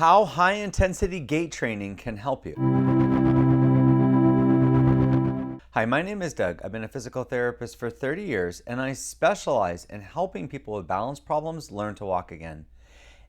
How high intensity gait training can help you. Hi, my name is Doug. I've been a physical therapist for 30 years and I specialize in helping people with balance problems learn to walk again.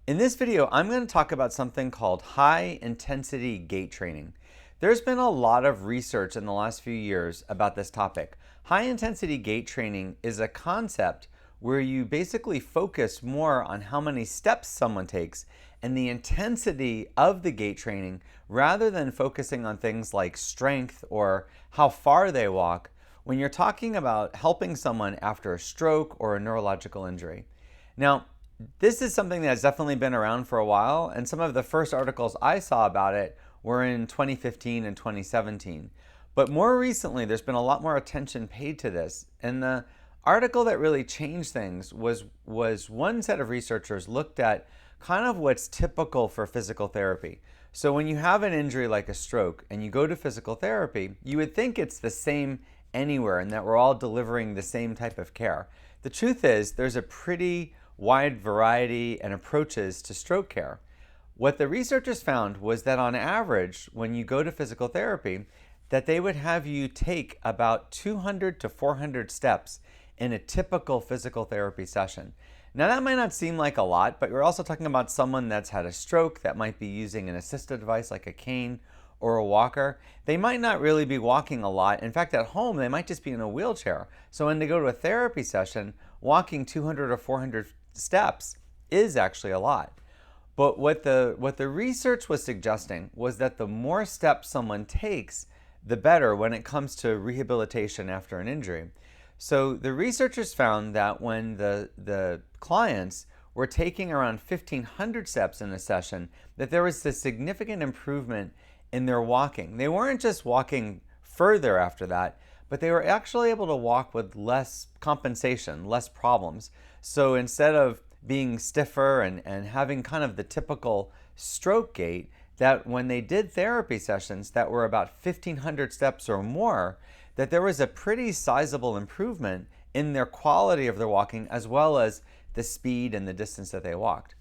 In this video, I'm going to talk about something called high intensity gait training. There's been a lot of research in the last few years about this topic. High intensity gait training is a concept where you basically focus more on how many steps someone takes and the intensity of the gait training rather than focusing on things like strength or how far they walk when you're talking about helping someone after a stroke or a neurological injury. Now, this is something that's definitely been around for a while, and some of the first articles I saw about it were in 2015 and 2017. But more recently, there's been a lot more attention paid to this, and the article that really changed things was one set of researchers looked at kind of what's typical for physical therapy. So when you have an injury like a stroke and you go to physical therapy, you would think it's the same anywhere and that we're all delivering the same type of care. The truth is there's a pretty wide variety and approaches to stroke care. What the researchers found was that on average, when you go to physical therapy, that they would have you take about 200 to 400 steps in a typical physical therapy session. Now that might not seem like a lot, but you're also talking about someone that's had a stroke that might be using an assistive device like a cane or a walker. They might not really be walking a lot. In fact, at home, they might just be in a wheelchair. So when they go to a therapy session, walking 200 or 400 steps is actually a lot. But what the research was suggesting was that the more steps someone takes, the better when it comes to rehabilitation after an injury. So the researchers found that when the clients were taking around 1,500 steps in a session, that there was a significant improvement in their walking. They weren't just walking further after that, but they were actually able to walk with less compensation, less problems. So instead of being stiffer and having kind of the typical stroke gait, that when they did therapy sessions that were about 1,500 steps or more, that there was a pretty sizable improvement in their quality of their walking as well as the speed and the distance that they walked.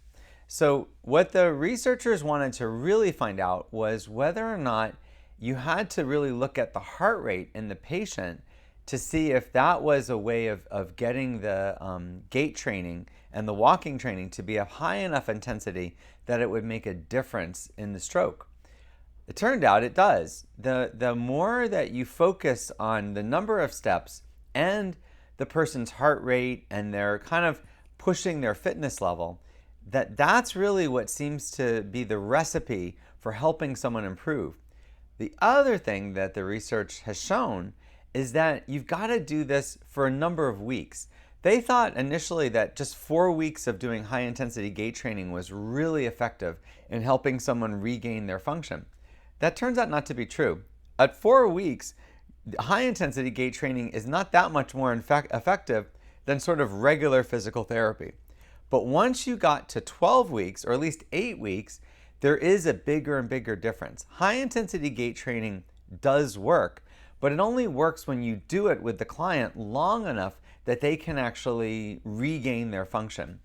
So what the researchers wanted to really find out was whether or not you had to really look at the heart rate in the patient to see if that was a way of getting the gait training and the walking training to be of high enough intensity that it would make a difference in the stroke. It turned out it does. The more that you focus on the number of steps and the person's heart rate and they're kind of pushing their fitness level, that's really what seems to be the recipe for helping someone improve. The other thing that the research has shown is that you've got to do this for a number of weeks. They thought initially that just 4 weeks of doing high intensity gait training was really effective in helping someone regain their function. That turns out not to be true. At 4 weeks, high intensity gait training is not that much more effective than sort of regular physical therapy. But once you got to 12 weeks, or at least 8 weeks, there is a bigger and bigger difference. High intensity gait training does work, but it only works when you do it with the client long enough that they can actually regain their function.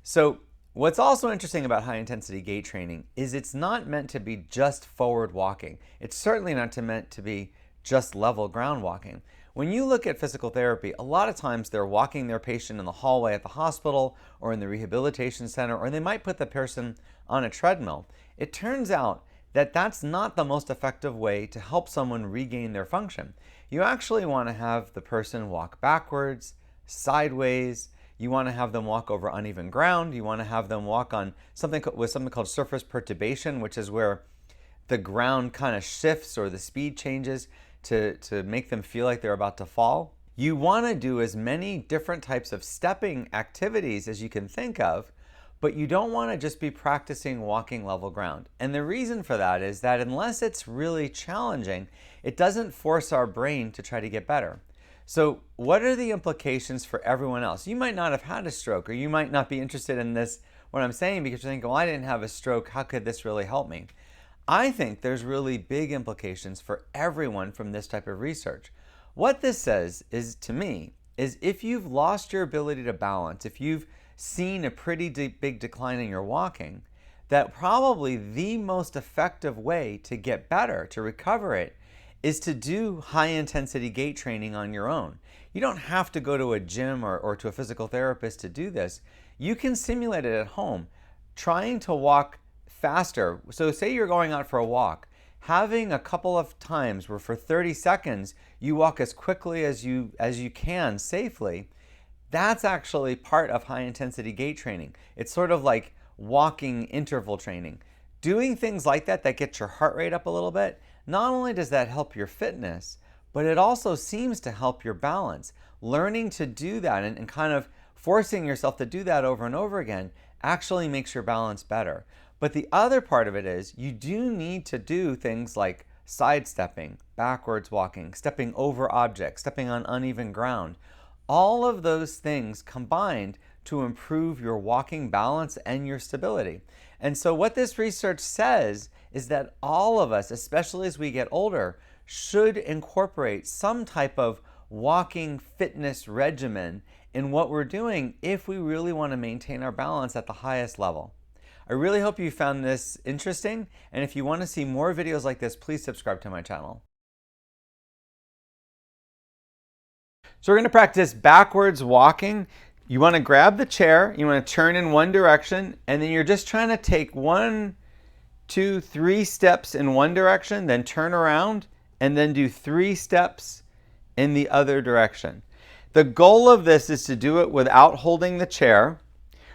So what's also interesting about high intensity gait training is it's not meant to be just forward walking. It's certainly not meant to be just level ground walking. When you look at physical therapy, a lot of times they're walking their patient in the hallway at the hospital or in the rehabilitation center, or they might put the person on a treadmill. It turns out that that's not the most effective way to help someone regain their function. You actually want to have the person walk backwards, sideways. You want to have them walk over uneven ground. You want to have them walk on something called surface perturbation, which is where the ground kind of shifts or the speed changes to make them feel like they're about to fall. You want to do as many different types of stepping activities as you can think of, but you don't want to just be practicing walking level ground. And the reason for that is that unless it's really challenging, it doesn't force our brain to try to get better. So what are the implications for everyone else? You might not have had a stroke, or you might not be interested in this, what I'm saying, because you think, well, I didn't have a stroke. How could this really help me? I think there's really big implications for everyone from this type of research. What this says is, to me, is if you've lost your ability to balance, if you've seen a pretty big decline in your walking, that probably the most effective way to get better, to recover it, is to do high intensity gait training on your own. You don't have to go to a gym or to a physical therapist to do this. You can simulate it at home, trying to walk faster. So say you're going out for a walk, having a couple of times where for 30 seconds you walk as quickly as you can safely. That's actually part of high intensity gait training. It's sort of like walking interval training. Doing things like that get your heart rate up a little bit, not only does that help your fitness, but it also seems to help your balance. Learning to do that and kind of forcing yourself to do that over and over again actually makes your balance better. But the other part of it is you do need to do things like sidestepping, backwards walking, stepping over objects, stepping on uneven ground. All of those things combined to improve your walking balance and your stability. And so what this research says is that all of us, especially as we get older, should incorporate some type of walking fitness regimen in what we're doing if we really want to maintain our balance at the highest level. I really hope you found this interesting, and if you want to see more videos like this, please subscribe to my channel. So we're going to practice backwards walking. You want to grab the chair, you want to turn in one direction, and then you're just trying to take 1, 2, 3 steps in one direction, then turn around, and then do 3 steps in the other direction. The goal of this is to do it without holding the chair.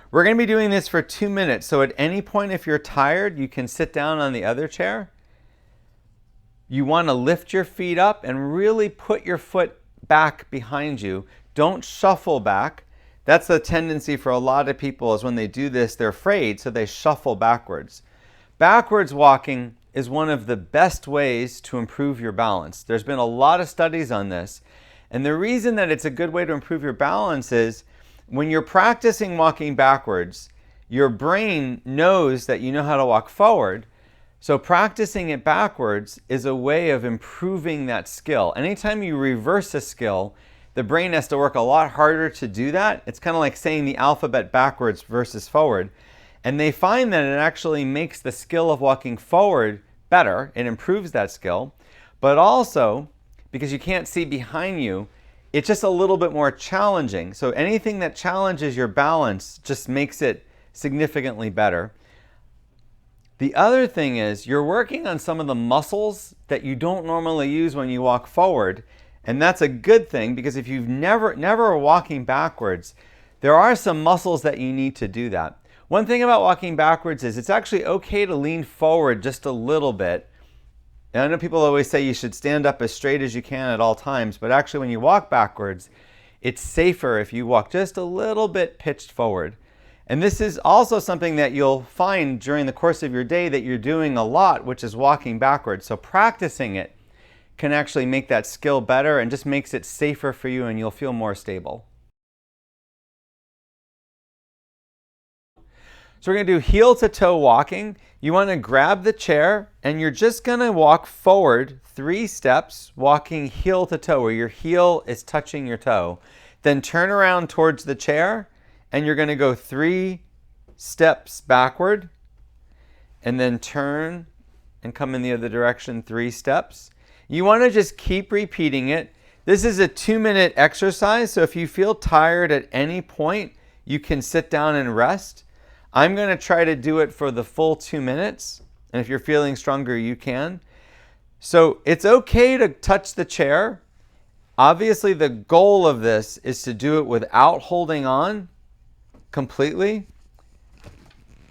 We're going to be doing this for 2 minutes, so at any point if you're tired, you can sit down on the other chair. You want to lift your feet up and really put your foot back behind you. Don't shuffle back. That's the tendency for a lot of people, is when they do this, they're afraid, so they shuffle backwards. Backwards walking is one of the best ways to improve your balance. There's been a lot of studies on this, and the reason that it's a good way to improve your balance is when you're practicing walking backwards, your brain knows that you know how to walk forward, so practicing it backwards is a way of improving that skill. Anytime you reverse a skill, the brain has to work a lot harder to do that. It's kind of like saying the alphabet backwards versus forward. And they find that it actually makes the skill of walking forward better. It improves that skill. But also, because you can't see behind you, it's just a little bit more challenging. So anything that challenges your balance just makes it significantly better. The other thing is you're working on some of the muscles that you don't normally use when you walk forward. And that's a good thing, because if you've never walking backwards, there are some muscles that you need to do that. One thing about walking backwards is it's actually okay to lean forward just a little bit. And I know people always say you should stand up as straight as you can at all times, but actually when you walk backwards, it's safer if you walk just a little bit pitched forward. And this is also something that you'll find during the course of your day that you're doing a lot, which is walking backwards. So practicing it can actually make that skill better and just makes it safer for you, and you'll feel more stable. So we're going to do heel to toe walking. You want to grab the chair and you're just going to walk forward 3 steps, walking heel to toe, where your heel is touching your toe. Then turn around towards the chair and you're going to go 3 steps backward, and then turn and come in the other direction 3 steps. You want to just keep repeating it. This is a 2-minute exercise, so if you feel tired at any point, you can sit down and rest. I'm going to try to do it for the full 2 minutes, and if you're feeling stronger, you can. So it's okay to touch the chair. Obviously, the goal of this is to do it without holding on completely.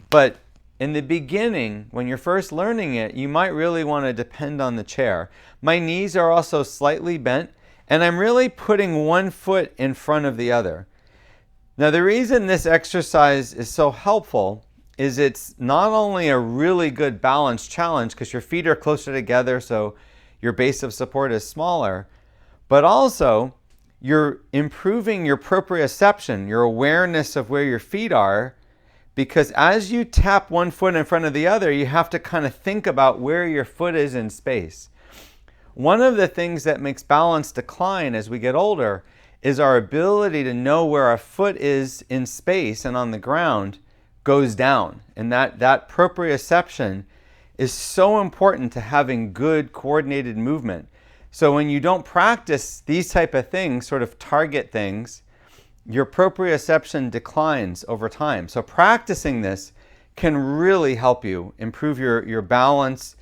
But in the beginning, when you're first learning it, you might really want to depend on the chair. My knees are also slightly bent, and I'm really putting one foot in front of the other. Now, the reason this exercise is so helpful is it's not only a really good balance challenge because your feet are closer together, so your base of support is smaller, but also you're improving your proprioception, your awareness of where your feet are, because as you tap one foot in front of the other, you have to kind of think about where your foot is in space. One of the things that makes balance decline as we get older is our ability to know where our foot is in space and on the ground goes down. And that proprioception is so important to having good coordinated movement. So when you don't practice these type of things, sort of target things, your proprioception declines over time. So practicing this can really help you improve your balance,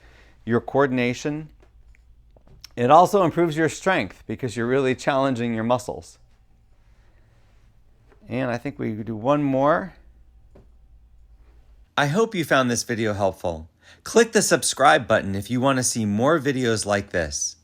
your coordination. It also improves your strength because you're really challenging your muscles. And I think we do one more. I hope you found this video helpful. Click the subscribe button if you want to see more videos like this.